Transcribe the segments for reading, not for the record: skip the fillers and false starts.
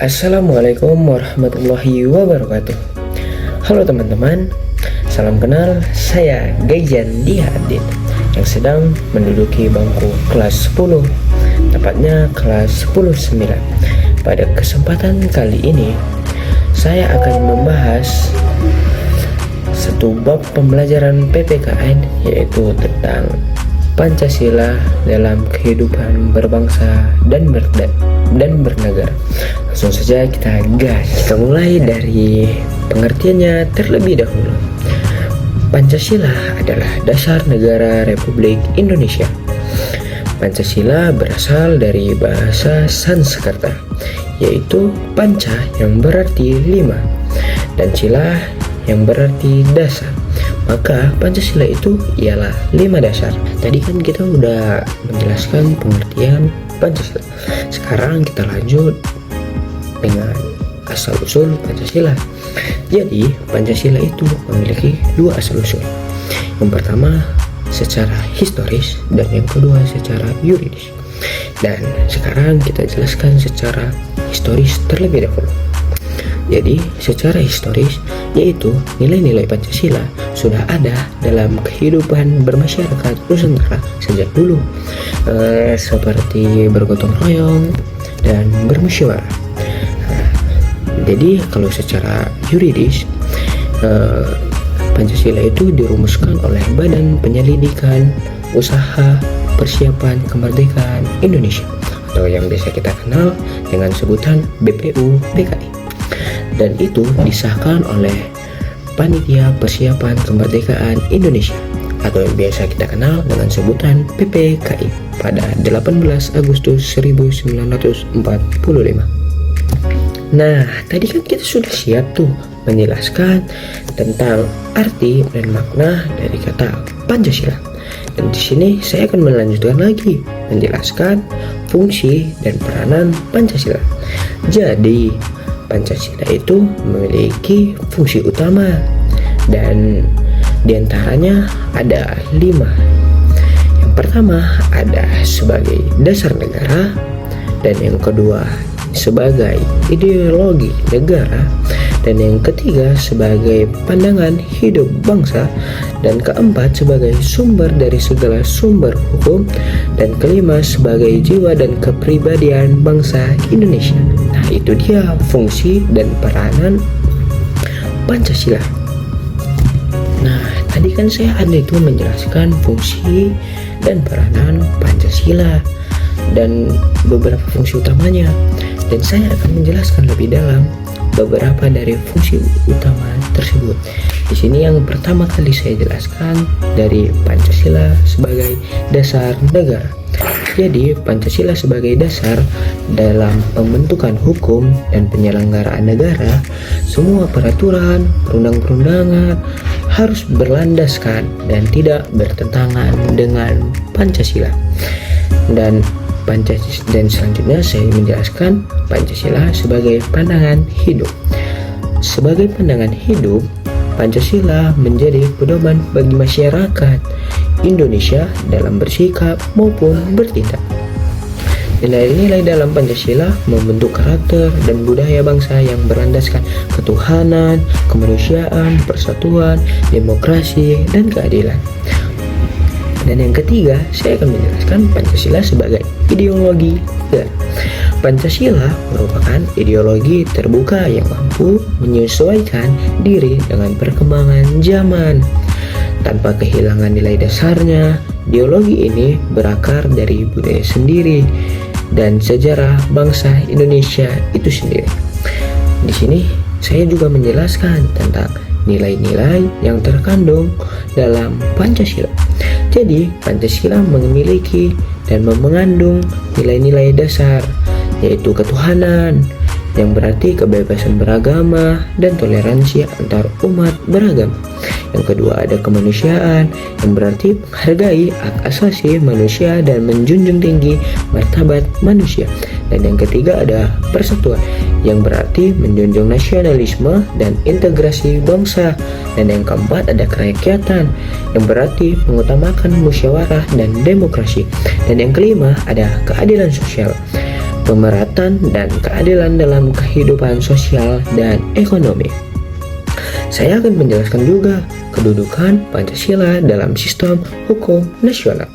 Assalamualaikum warahmatullahi wabarakatuh. Halo teman-teman, salam kenal. Saya Gaijan Diadit yang sedang menduduki bangku kelas 10, tepatnya kelas 10-9. Pada kesempatan kali ini saya akan membahas satu bab pembelajaran PPKN, yaitu tentang Pancasila dalam kehidupan berbangsa dan bernegara. Langsung saja kita gas. Kita mulai dari pengertiannya terlebih dahulu. Pancasila adalah dasar negara Republik Indonesia. Pancasila berasal dari bahasa Sanskerta, yaitu panca yang berarti 5 dan sila yang berarti dasar. Maka Pancasila itu ialah 5 dasar. Tadi kan kita udah menjelaskan pengertian Pancasila. Sekarang kita lanjut dengan asal-usul Pancasila. Jadi Pancasila itu memiliki 2 asal-usul. Yang pertama secara historis dan yang kedua secara yuridis. Dan sekarang kita jelaskan secara historis terlebih dahulu. Jadi secara historis, yaitu nilai-nilai Pancasila sudah ada dalam kehidupan bermasyarakat Nusantara sejak dulu, seperti bergotong royong dan bermusyawarah. Jadi kalau secara yuridis, Pancasila itu dirumuskan oleh Badan Penyelidikan Usaha Persiapan Kemerdekaan Indonesia, atau yang biasa kita kenal dengan sebutan BPUPKI. Dan itu disahkan oleh Panitia Persiapan Kemerdekaan Indonesia, atau yang biasa kita kenal dengan sebutan PPKI, pada 18 Agustus 1945. Nah, tadi kan kita sudah siap tuh menjelaskan tentang arti dan makna dari kata Pancasila. Dan di sini saya akan melanjutkan lagi menjelaskan fungsi dan peranan Pancasila. Jadi Pancasila itu memiliki fungsi utama dan diantaranya ada 5. Yang pertama ada sebagai dasar negara, dan yang kedua sebagai ideologi negara, dan yang ketiga sebagai pandangan hidup bangsa, dan keempat sebagai sumber dari segala sumber hukum, dan kelima sebagai jiwa dan kepribadian bangsa Indonesia. Nah, itu dia fungsi dan peranan Pancasila. Nah, tadi kan saya ada itu menjelaskan fungsi dan peranan Pancasila dan beberapa fungsi utamanya, dan saya akan menjelaskan lebih dalam beberapa dari fungsi utama tersebut. Di sini yang pertama kali saya jelaskan dari Pancasila sebagai dasar negara. Jadi Pancasila sebagai dasar dalam pembentukan hukum dan penyelenggaraan negara, semua peraturan, perundang-perundangan harus berlandaskan dan tidak bertentangan dengan Pancasila. Dan selanjutnya saya menjelaskan Pancasila sebagai pandangan hidup. Sebagai pandangan hidup, Pancasila menjadi pedoman bagi masyarakat Indonesia dalam bersikap maupun bertindak. Nilai-nilai dalam Pancasila membentuk karakter dan budaya bangsa yang berlandaskan ketuhanan, kemanusiaan, persatuan, demokrasi, dan keadilan. Dan yang ketiga, saya akan menjelaskan Pancasila sebagai ideologi negara. Pancasila merupakan ideologi terbuka yang mampu menyesuaikan diri dengan perkembangan zaman. Tanpa kehilangan nilai dasarnya, ideologi ini berakar dari budaya sendiri dan sejarah bangsa Indonesia itu sendiri. Di sini saya juga menjelaskan tentang nilai-nilai yang terkandung dalam Pancasila. Jadi Pancasila memiliki dan mengandung nilai-nilai dasar, yaitu ketuhanan, yang berarti kebebasan beragama dan toleransi antar umat beragama. Yang kedua ada kemanusiaan, yang berarti menghargai hak asasi manusia dan menjunjung tinggi martabat manusia. Dan yang ketiga ada persatuan, yang berarti menjunjung nasionalisme dan integrasi bangsa. Dan yang keempat ada kerakyatan, yang berarti mengutamakan musyawarah dan demokrasi. Dan yang kelima ada keadilan sosial. pemerataan dan keadilan dalam kehidupan sosial dan ekonomi. Saya akan menjelaskan juga kedudukan Pancasila dalam sistem hukum nasional.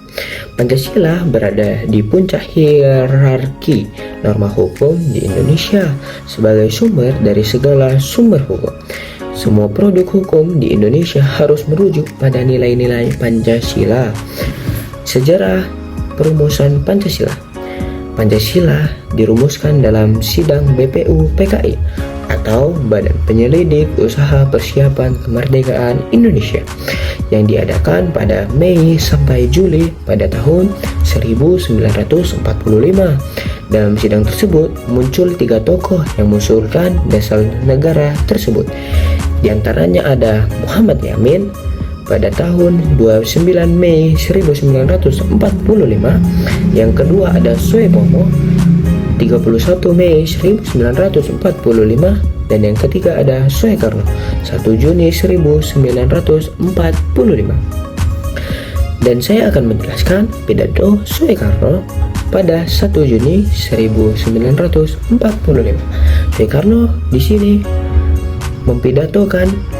Pancasila berada di puncak hierarki norma hukum di Indonesia sebagai sumber dari segala sumber hukum. Semua produk hukum di Indonesia harus merujuk pada nilai-nilai Pancasila. Sejarah perumusan Pancasila. Pancasila dirumuskan dalam Sidang BPU PKI atau Badan Penyelidik Usaha Persiapan Kemerdekaan Indonesia yang diadakan pada Mei sampai Juli pada tahun 1945. Dalam sidang tersebut muncul 3 tokoh yang mengusulkan dasar negara tersebut. Di antaranya ada Muhammad Yamin pada tahun 29 Mei 1945, yang kedua ada Soepomo 31 Mei 1945, dan yang ketiga ada Soekarno 1 Juni 1945. Dan saya akan menjelaskan pidato Soekarno pada 1 Juni 1945. Soekarno di sini mempidatokan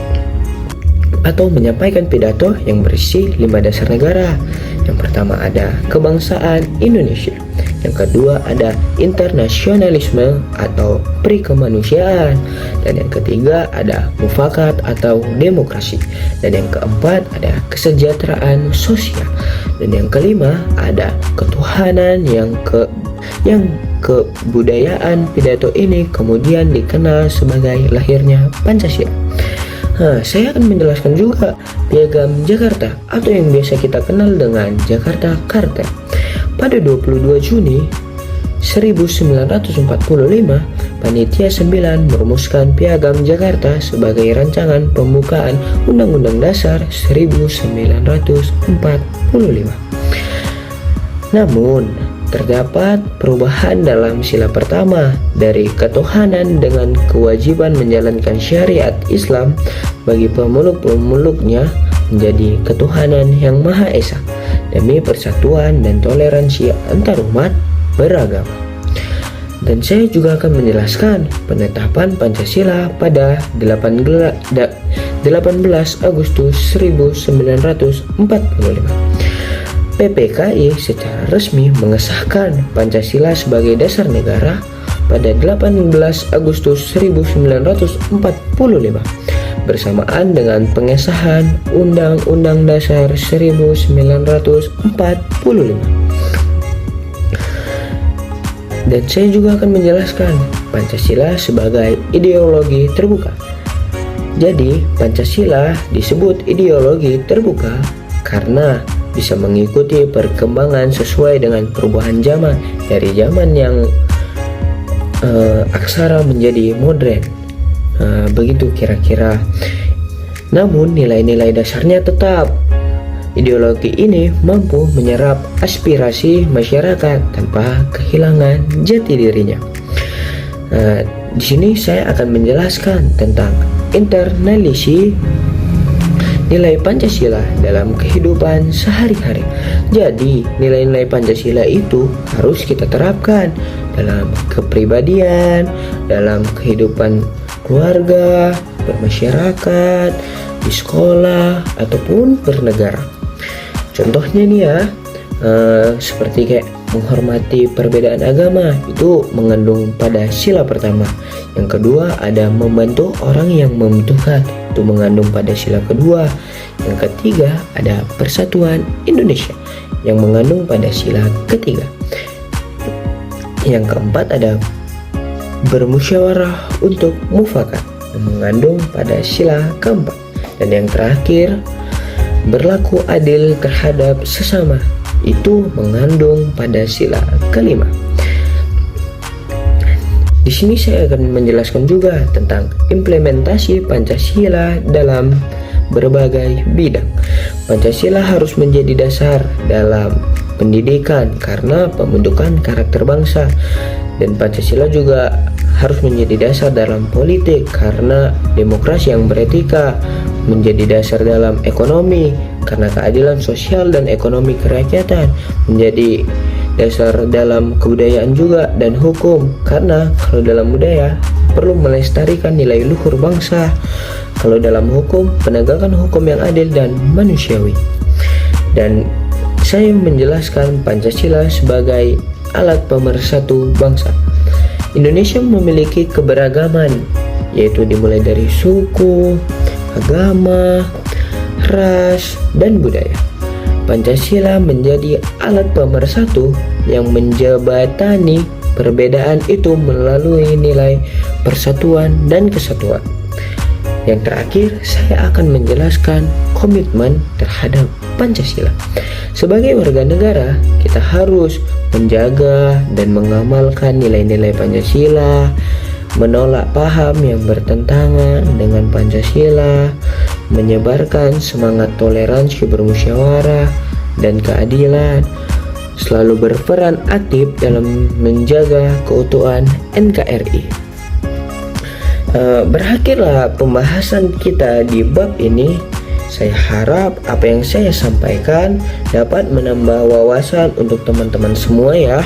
atau menyampaikan pidato yang berisi 5 dasar negara. Yang pertama ada kebangsaan Indonesia, yang kedua ada internasionalisme atau perikemanusiaan, dan yang ketiga ada mufakat atau demokrasi, dan yang keempat ada kesejahteraan sosial, dan yang kelima ada ketuhanan. Yang kebudayaan pidato ini kemudian dikenal sebagai lahirnya Pancasila. Saya akan menjelaskan juga Piagam Jakarta atau yang biasa kita kenal dengan Jakarta Karta. Pada 22 Juni 1945, Panitia 9 merumuskan Piagam Jakarta sebagai rancangan pembukaan Undang-Undang Dasar 1945. Namun, terdapat perubahan dalam sila pertama dari ketuhanan dengan kewajiban menjalankan syariat Islam bagi pemeluk-pemeluknya menjadi ketuhanan yang Maha Esa demi persatuan dan toleransi antarumat beragama. Dan saya juga akan menjelaskan penetapan Pancasila pada 18 Agustus 1945. PPKI secara resmi mengesahkan Pancasila sebagai dasar negara pada 18 Agustus 1945 bersamaan dengan pengesahan Undang-Undang Dasar 1945. Dan saya juga akan menjelaskan Pancasila sebagai ideologi terbuka. Jadi, Pancasila disebut ideologi terbuka karena bisa mengikuti perkembangan sesuai dengan perubahan zaman dari zaman yang aksara menjadi modern. Begitu kira-kira. Namun nilai-nilai dasarnya tetap. Ideologi ini mampu menyerap aspirasi masyarakat tanpa kehilangan jati dirinya. Di sini saya akan menjelaskan tentang internalisasi nilai Pancasila dalam kehidupan sehari-hari. Jadi, nilai-nilai Pancasila itu harus kita terapkan dalam kepribadian, dalam kehidupan keluarga, bermasyarakat, di sekolah, ataupun bernegara. Contohnya nih ya, seperti kayak menghormati perbedaan agama, itu mengandung pada sila pertama. Yang kedua ada membantu orang yang membutuhkan, itu mengandung pada sila kedua. Yang ketiga ada persatuan Indonesia yang mengandung pada sila ketiga. Yang keempat ada bermusyawarah untuk mufakat yang mengandung pada sila keempat. Dan yang terakhir berlaku adil terhadap sesama, itu mengandung pada sila kelima. Di sini saya akan menjelaskan juga tentang implementasi Pancasila dalam berbagai bidang. Pancasila harus menjadi dasar dalam pendidikan karena pembentukan karakter bangsa, dan Pancasila juga harus menjadi dasar dalam politik karena demokrasi yang beretika, menjadi dasar dalam ekonomi karena keadilan sosial dan ekonomi kerakyatan, menjadi dasar dalam kebudayaan juga dan hukum. Karena kalau dalam budaya perlu melestarikan nilai luhur bangsa, kalau dalam hukum penegakan hukum yang adil dan manusiawi. Dan saya menjelaskan Pancasila sebagai alat pemersatu bangsa. Indonesia memiliki keberagaman, yaitu dimulai dari suku, agama, ras, dan budaya. Pancasila menjadi alat pemersatu yang menjembatani perbedaan itu melalui nilai persatuan dan kesatuan. Yang terakhir, saya akan menjelaskan komitmen terhadap Pancasila. Sebagai warga negara, kita harus menjaga dan mengamalkan nilai-nilai Pancasila, menolak paham yang bertentangan dengan Pancasila, menyebarkan semangat toleransi bermusyawarah dan keadilan, selalu berperan aktif dalam menjaga keutuhan NKRI. Berakhirlah pembahasan kita di bab ini. Saya harap apa yang saya sampaikan dapat menambah wawasan untuk teman-teman semua ya.